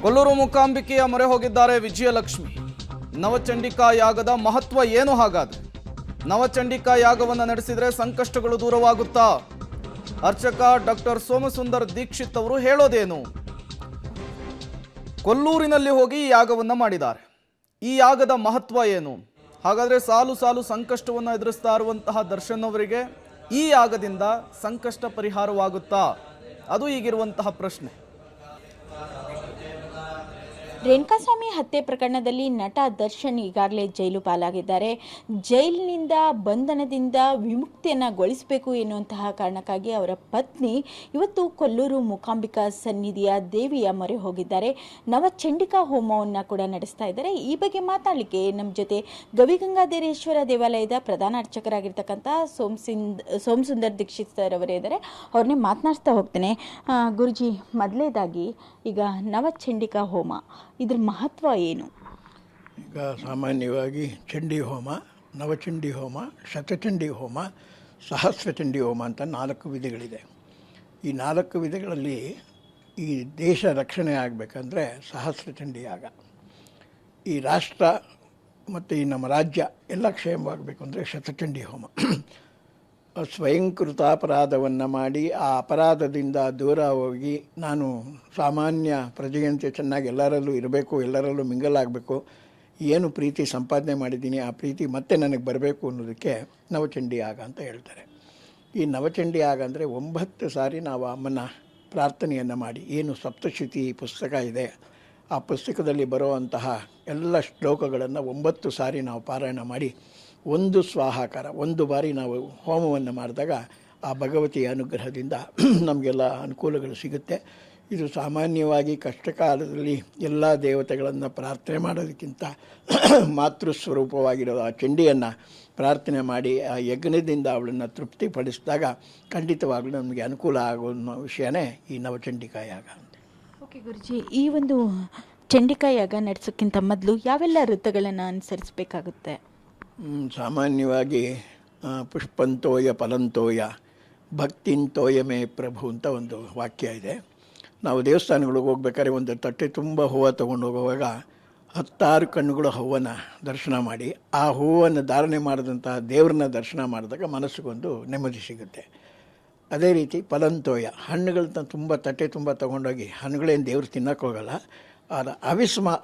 ಕೊಲ್ಲೂರು ಮೂಕಾಂಬಿಕೆಯ ಮೊರೆ ಹೋಗಿದ್ದಾರೆ ವಿಜಯಲಕ್ಷ್ಮಿ. ನವಚಂಡಿಕಾ ಯಾಗದ ಮಹತ್ವ ಏನು ಹಾಗಾದ್ರೆ? ನವಚಂಡಿಕಾ ಯಾಗವನ್ನು ನಡೆಸಿದರೆ ಸಂಕಷ್ಟಗಳು ದೂರವಾಗುತ್ತಾ? ಅರ್ಚಕ ಡಾಕ್ಟರ್ ಸೋಮಸುಂದರ್ ದೀಕ್ಷಿತ್ ಅವರು ಹೇಳೋದೇನು? ಕೊಲ್ಲೂರಿನಲ್ಲಿ ಹೋಗಿ ಈ ಯಾಗವನ್ನು ಮಾಡಿದ್ದಾರೆ. ಈ ಯಾಗದ ಮಹತ್ವ ಏನು? ಹಾಗಾದ್ರೆ ಸಾಲು ಸಾಲು ಸಂಕಷ್ಟವನ್ನು ಎದುರಿಸ್ತಾ ಇರುವಂತಹ ದರ್ಶನ್ ಅವರಿಗೆ ಈ ಯಾಗದಿಂದ ಸಂಕಷ್ಟ ಪರಿಹಾರವಾಗುತ್ತಾ? ಅದು ಈಗಿರುವಂತಹ ಪ್ರಶ್ನೆ. ರೇಣುಕಾಸ್ವಾಮಿ ಹತ್ಯೆ ಪ್ರಕರಣದಲ್ಲಿ ನಟ ದರ್ಶನ್ ಈಗಾಗಲೇ ಜೈಲು ಪಾಲಾಗಿದ್ದಾರೆ. ಜೈಲಿನಿಂದ ಬಂಧನದಿಂದ ವಿಮುಕ್ತಿಯನ್ನುಗೊಳಿಸಬೇಕು ಎನ್ನುವಂತಹ ಕಾರಣಕ್ಕಾಗಿ ಅವರ ಪತ್ನಿ ಇವತ್ತು ಕೊಲ್ಲೂರು ಮೂಕಾಂಬಿಕಾ ಸನ್ನಿಧಿಯ ದೇವಿಯ ಮೊರೆ ಹೋಗಿದ್ದಾರೆ. ನವಚಂಡಿಕಾ ಹೋಮವನ್ನು ಕೂಡ ನಡೆಸ್ತಾ ಇದ್ದಾರೆ. ಈ ಬಗ್ಗೆ ಮಾತಾಡಲಿಕ್ಕೆ ನಮ್ಮ ಜೊತೆ ಗವಿಗಂಗಾಧರೇಶ್ವರ ದೇವಾಲಯದ ಪ್ರಧಾನ ಅರ್ಚಕರಾಗಿರ್ತಕ್ಕಂಥ ಸೋಮಸುಂದರ್ ದೀಕ್ಷಿತ್ ಸರ್ ಅವರೇ ಇದ್ದಾರೆ. ಅವ್ರನ್ನೇ ಮಾತನಾಡ್ತಾ ಹೋಗ್ತೇನೆ. ಗುರುಜಿ, ಮೊದಲೇದಾಗಿ ಈಗ ನವಚಂಡಿಕಾ ಹೋಮ, ಇದ್ರ ಮಹತ್ವ ಏನು? ಈಗ ಸಾಮಾನ್ಯವಾಗಿ ಚಂಡಿ ಹೋಮ, ನವಚಂಡಿ ಹೋಮ, ಶತಚಂಡಿ ಹೋಮ, ಸಹಸ್ರಚಂಡಿ ಹೋಮ ಅಂತ 4 ವಿಧಗಳಿದೆ. ಈ 4 ವಿಧಗಳಲ್ಲಿ ಈ ದೇಶ ರಕ್ಷಣೆ ಆಗಬೇಕಂದ್ರೆ ಸಹಸ್ರಚಂಡಿ ಯಾಗ, ಈ ರಾಷ್ಟ್ರ ಮತ್ತು ಈ ನಮ್ಮ ರಾಜ್ಯ ಎಲ್ಲ ಕ್ಷೇಮವಾಗಬೇಕು ಅಂದರೆ ಶತಚಂಡಿ ಹೋಮ. ಸ್ವಯಂಕೃತ ಅಪರಾಧವನ್ನು ಮಾಡಿ ಆ ಅಪರಾಧದಿಂದ ದೂರ ಹೋಗಿ ನಾನು ಸಾಮಾನ್ಯ ಪ್ರಜೆಯಂತೆ ಚೆನ್ನಾಗಿ ಎಲ್ಲರಲ್ಲೂ ಇರಬೇಕು, ಎಲ್ಲರಲ್ಲೂ ಮಿಂಗಲಾಗಬೇಕು, ಏನು ಪ್ರೀತಿ ಸಂಪಾದನೆ ಮಾಡಿದ್ದೀನಿ ಆ ಪ್ರೀತಿ ಮತ್ತೆ ನನಗೆ ಬರಬೇಕು ಅನ್ನೋದಕ್ಕೆ ನವಚಂಡಿ ಯಾಗ ಅಂತ ಹೇಳ್ತಾರೆ. ಈ ನವಚಂಡಿ ಯಾಗ ಅಂದರೆ 9 ಸಾರಿ ನಾವು ಅಮ್ಮನ ಪ್ರಾರ್ಥನೆಯನ್ನು ಮಾಡಿ, ಏನು ಸಪ್ತಶತಿ ಪುಸ್ತಕ ಇದೆ ಆ ಪುಸ್ತಕದಲ್ಲಿ ಬರುವಂತಹ ಎಲ್ಲ ಶ್ಲೋಕಗಳನ್ನು 9 ಸಾರಿ ನಾವು ಪಾರಾಯಣ ಮಾಡಿ ಒಂದು ಸ್ವಾಹಾಕಾರ 1 ಬಾರಿ ನಾವು ಹೋಮವನ್ನು ಮಾಡಿದಾಗ ಆ ಭಗವತಿಯ ಅನುಗ್ರಹದಿಂದ ನಮಗೆಲ್ಲ ಅನುಕೂಲಗಳು ಸಿಗುತ್ತೆ. ಇದು ಸಾಮಾನ್ಯವಾಗಿ ಕಷ್ಟಕಾಲದಲ್ಲಿ ಎಲ್ಲ ದೇವತೆಗಳನ್ನು ಪ್ರಾರ್ಥನೆ ಮಾಡೋದಕ್ಕಿಂತ ಮಾತೃಸ್ವರೂಪವಾಗಿರೋ ಆ ಚಂಡಿಯನ್ನು ಪ್ರಾರ್ಥನೆ ಮಾಡಿ ಆ ಯಜ್ಞದಿಂದ ಅವಳನ್ನು ತೃಪ್ತಿಪಡಿಸಿದಾಗ ಖಂಡಿತವಾಗಲೂ ನಮಗೆ ಅನುಕೂಲ ಆಗೋ ವಿಷಯನೇ ಈ ನವಚಂಡಿಕಾ ಯಾಗ. ಓಕೆ ಗುರುಜಿ, ಈ ಒಂದು ಚಂಡಿಕಾ ಯಾಗ ನಡೆಸೋಕ್ಕಿಂತ ಮೊದಲು ಯಾವೆಲ್ಲ ವೃತ್ತಗಳನ್ನು ಅನುಸರಿಸಬೇಕಾಗುತ್ತೆ? ಸಾಮಾನ್ಯವಾಗಿ ಪುಷ್ಪಂತೋಯ ಫಲಂತೋಯ ಭಕ್ತಿಂತೋಯಮೇ ಪ್ರಭು ಅಂತ ಒಂದು ವಾಕ್ಯ ಇದೆ. ನಾವು ದೇವಸ್ಥಾನಗಳಿಗೆ ಹೋಗ್ಬೇಕಾದ್ರೆ ಒಂದು ತಟ್ಟೆ ತುಂಬ ಹೂವು ತೊಗೊಂಡು ಹೋಗುವಾಗ 10 ಕಣ್ಣುಗಳ ಹೂವನ್ನು ದರ್ಶನ ಮಾಡಿ ಆ ಹೂವನ್ನು ಧಾರಣೆ ಮಾಡಿದಂತಹ ದೇವ್ರನ್ನ ದರ್ಶನ ಮಾಡಿದಾಗ ಮನಸ್ಸಿಗೊಂದು ನೆಮ್ಮದಿ ಸಿಗುತ್ತೆ. ಅದೇ ರೀತಿ ಫಲಂತೋಯ, ಹಣ್ಣುಗಳನ್ನ ತುಂಬ ತಟ್ಟೆ ತುಂಬ ತೊಗೊಂಡೋಗಿ ಹಣ್ಣುಗಳೇನು ದೇವ್ರು ತಿನ್ನೋಕೆ ಹೋಗಲ್ಲ, ಅದು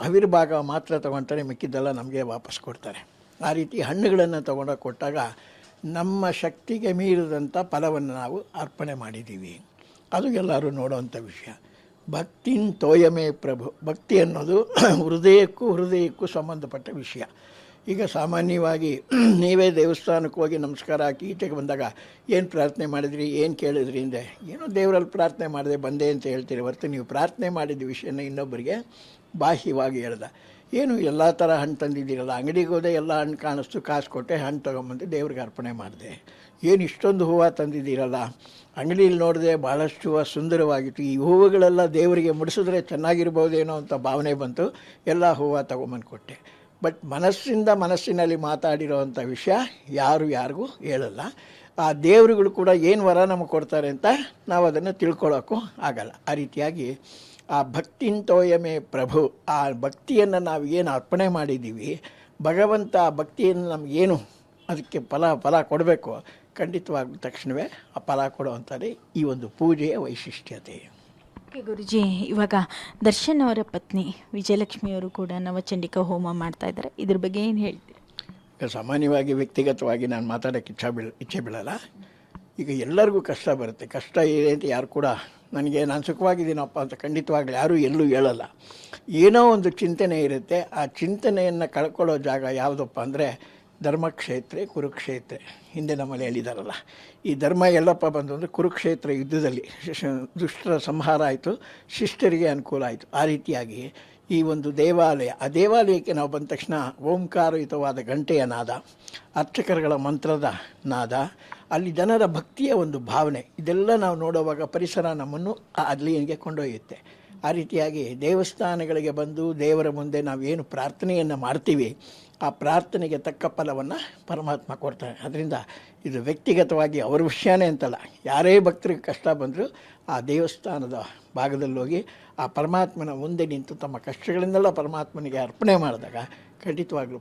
ಅವಿರ್ಭಾಗ ಮಾತ್ರ ತೊಗೊಳ್ತಾರೆ, ಮಿಕ್ಕಿದ್ದೆಲ್ಲ ನಮಗೆ ವಾಪಸ್ ಕೊಡ್ತಾರೆ. ಆ ರೀತಿ ಹಣ್ಣುಗಳನ್ನು ತೊಗೊಂಡೋಗಿ ಕೊಟ್ಟಾಗ ನಮ್ಮ ಶಕ್ತಿಗೆ ಮೀರಿದಂಥ ಫಲವನ್ನು ನಾವು ಅರ್ಪಣೆ ಮಾಡಿದ್ದೀವಿ. ಅದು ಎಲ್ಲರೂ ನೋಡೋವಂಥ ವಿಷಯ. ಭಕ್ತಿನ್ ತೋಯಮೇ ಪ್ರಭು, ಭಕ್ತಿ ಅನ್ನೋದು ಹೃದಯಕ್ಕೂ ಸಂಬಂಧಪಟ್ಟ ವಿಷಯ. ಈಗ ಸಾಮಾನ್ಯವಾಗಿ ನೀವೇ ದೇವಸ್ಥಾನಕ್ಕೆ ಹೋಗಿ ನಮಸ್ಕಾರ ಹಾಕಿ ಈಚೆಗೆ ಬಂದಾಗ ಏನು ಪ್ರಾರ್ಥನೆ ಮಾಡಿದ್ರಿ, ಏನು ಕೇಳಿದ್ರಿ ಅಂದರೆ ಏನೋ ದೇವರಲ್ಲಿ ಪ್ರಾರ್ಥನೆ ಮಾಡಿದೆ ಬಂದೆ ಅಂತ ಹೇಳ್ತೀರಿ ಹೊರತು ನೀವು ಪ್ರಾರ್ಥನೆ ಮಾಡಿದ ವಿಷಯನ ಇನ್ನೊಬ್ಬರಿಗೆ ಬಾಹ್ಯವಾಗಿ ಹೇಳ್ದ. ಏನು ಎಲ್ಲ ಥರ ಹಣ್ಣು ತಂದಿದ್ದೀರಲ್ಲ, ಅಂಗಡಿಗೆ ಹೋದೆ ಎಲ್ಲ ಹಣ್ಣು ಕಾಣಿಸ್ತು, ಕಾಸು ಕೊಟ್ಟೆ ಹಣ್ಣು ತೊಗೊಂಬಂದು ದೇವ್ರಿಗೆ ಅರ್ಪಣೆ ಮಾಡಿದೆ. ಏನು ಇಷ್ಟೊಂದು ಹೂವು ತಂದಿದ್ದೀರಲ್ಲ, ಅಂಗಡಿಯಲ್ಲಿ ನೋಡಿದೆ ಭಾಳಷ್ಟು ಹೂವು ಸುಂದರವಾಗಿತ್ತು, ಈ ಹೂವುಗಳೆಲ್ಲ ದೇವರಿಗೆ ಮುಡಿಸಿದ್ರೆ ಚೆನ್ನಾಗಿರ್ಬೋದೇನೋ ಅಂತ ಭಾವನೆ ಬಂತು, ಎಲ್ಲ ಹೂವು ತೊಗೊಂಬಂದು ಕೊಟ್ಟೆ. ಬಟ್ ಮನಸ್ಸಿನಲ್ಲಿ ಮಾತಾಡಿರೋವಂಥ ವಿಷಯ ಯಾರಿಗೂ ಹೇಳಲ್ಲ. ಆ ದೇವರುಗಳು ಕೂಡ ಏನು ವರ ನಮಗೆ ಕೊಡ್ತಾರೆ ಅಂತ ನಾವು ಅದನ್ನು ತಿಳ್ಕೊಳ್ಳೋಕ್ಕೂ ಆಗಲ್ಲ. ಆ ರೀತಿಯಾಗಿ ಆ ಭಕ್ತಿಂತೋಯಮೇ ಪ್ರಭು, ಆ ಭಕ್ತಿಯನ್ನು ನಾವು ಏನು ಅರ್ಪಣೆ ಮಾಡಿದ್ದೀವಿ, ಭಗವಂತ ಆ ಭಕ್ತಿಯನ್ನು ನಮಗೇನು ಅದಕ್ಕೆ ಫಲ ಕೊಡಬೇಕು, ಖಂಡಿತವಾಗ್ಲೂ ತಕ್ಷಣವೇ ಆ ಫಲ ಕೊಡುವಂಥದ್ದೇ ಈ ಒಂದು ಪೂಜೆಯ ವೈಶಿಷ್ಟ್ಯತೆ. ಓಕೆ ಗುರುಜಿ, ಇವಾಗ ದರ್ಶನ್ ಅವರ ಪತ್ನಿ ವಿಜಯಲಕ್ಷ್ಮಿಯವರು ಕೂಡ ನವಚಂಡಿಕಾ ಹೋಮ ಮಾಡ್ತಾ ಇದ್ದಾರೆ, ಇದ್ರ ಬಗ್ಗೆ ಏನು ಹೇಳ್ತೀರಿ? ಈಗ ಸಾಮಾನ್ಯವಾಗಿ ವ್ಯಕ್ತಿಗತವಾಗಿ ನಾನು ಮಾತಾಡೋಕ್ಕೆ ಇಚ್ಛೆ ಬೀಳಲ್ಲ. ಈಗ ಎಲ್ಲರಿಗೂ ಕಷ್ಟ ಬರುತ್ತೆ. ಕಷ್ಟ ಇದೆ ಅಂತ ಯಾರು ಕೂಡ ನಾನು ಸುಖವಾಗಿದ್ದೀನಪ್ಪ ಅಂತ ಖಂಡಿತವಾಗ್ಲೂ ಯಾರೂ ಎಲ್ಲೂ ಹೇಳಲ್ಲ. ಏನೋ ಒಂದು ಚಿಂತನೆ ಇರುತ್ತೆ. ಆ ಚಿಂತನೆಯನ್ನು ಕಳ್ಕೊಳ್ಳೋ ಜಾಗ ಯಾವುದಪ್ಪ ಅಂದರೆ ಧರ್ಮಕ್ಷೇತ್ರ ಕುರುಕ್ಷೇತ್ರ. ಹಿಂದೆ ನಮ್ಮಲ್ಲಿ ಹೇಳಿದಾರಲ್ಲ, ಈ ಧರ್ಮ ಎಲ್ಲಪ್ಪ ಬಂದು ಅಂದರೆ ಕುರುಕ್ಷೇತ್ರ ಯುದ್ಧದಲ್ಲಿ ದುಷ್ಟರ ಸಂಹಾರ ಆಯಿತು, ಶಿಷ್ಟರಿಗೆ ಅನುಕೂಲ ಆಯಿತು. ಆ ರೀತಿಯಾಗಿ ಈ ಒಂದು ದೇವಾಲಯ, ಆ ದೇವಾಲಯಕ್ಕೆ ನಾವು ಬಂದ ತಕ್ಷಣ ಓಂಕಾರಯುತವಾದ ಗಂಟೆಯ ನಾದ, ಅರ್ಚಕರುಗಳ ಮಂತ್ರದ ನಾದ, ಅಲ್ಲಿ ಜನರ ಭಕ್ತಿಯ ಒಂದು ಭಾವನೆ, ಇದೆಲ್ಲ ನಾವು ನೋಡುವಾಗ ಪರಿಸರ ನಮ್ಮನ್ನು ಅಲ್ಲಿಗೆ ಕೊಂಡೊಯ್ಯುತ್ತೆ. ಆ ರೀತಿಯಾಗಿ ದೇವಸ್ಥಾನಗಳಿಗೆ ಬಂದು ದೇವರ ಮುಂದೆ ನಾವೇನು ಪ್ರಾರ್ಥನೆಯನ್ನು ಮಾಡ್ತೀವಿ ಆ ಪ್ರಾರ್ಥನೆಗೆ ತಕ್ಕ ಫಲವನ್ನು ಪರಮಾತ್ಮ ಕೊಡ್ತಾನೆ. ಅದರಿಂದ ಇದು ವ್ಯಕ್ತಿಗತವಾಗಿ ಅವ್ರ ವಿಷಯನೇ ಅಂತಲ್ಲ, ಯಾರೇ ಭಕ್ತರಿಗೆ ಕಷ್ಟ ಬಂದರೂ ಆ ದೇವಸ್ಥಾನದ ಭಾಗದಲ್ಲಿ ಹೋಗಿ ಆ ಪರಮಾತ್ಮನ ಮುಂದೆ ನಿಂತು ತಮ್ಮ ಕಷ್ಟಗಳನ್ನೆಲ್ಲ ಪರಮಾತ್ಮನಿಗೆ ಅರ್ಪಣೆ ಮಾಡಿದಾಗ ಖಂಡಿತವಾಗ್ಲೂ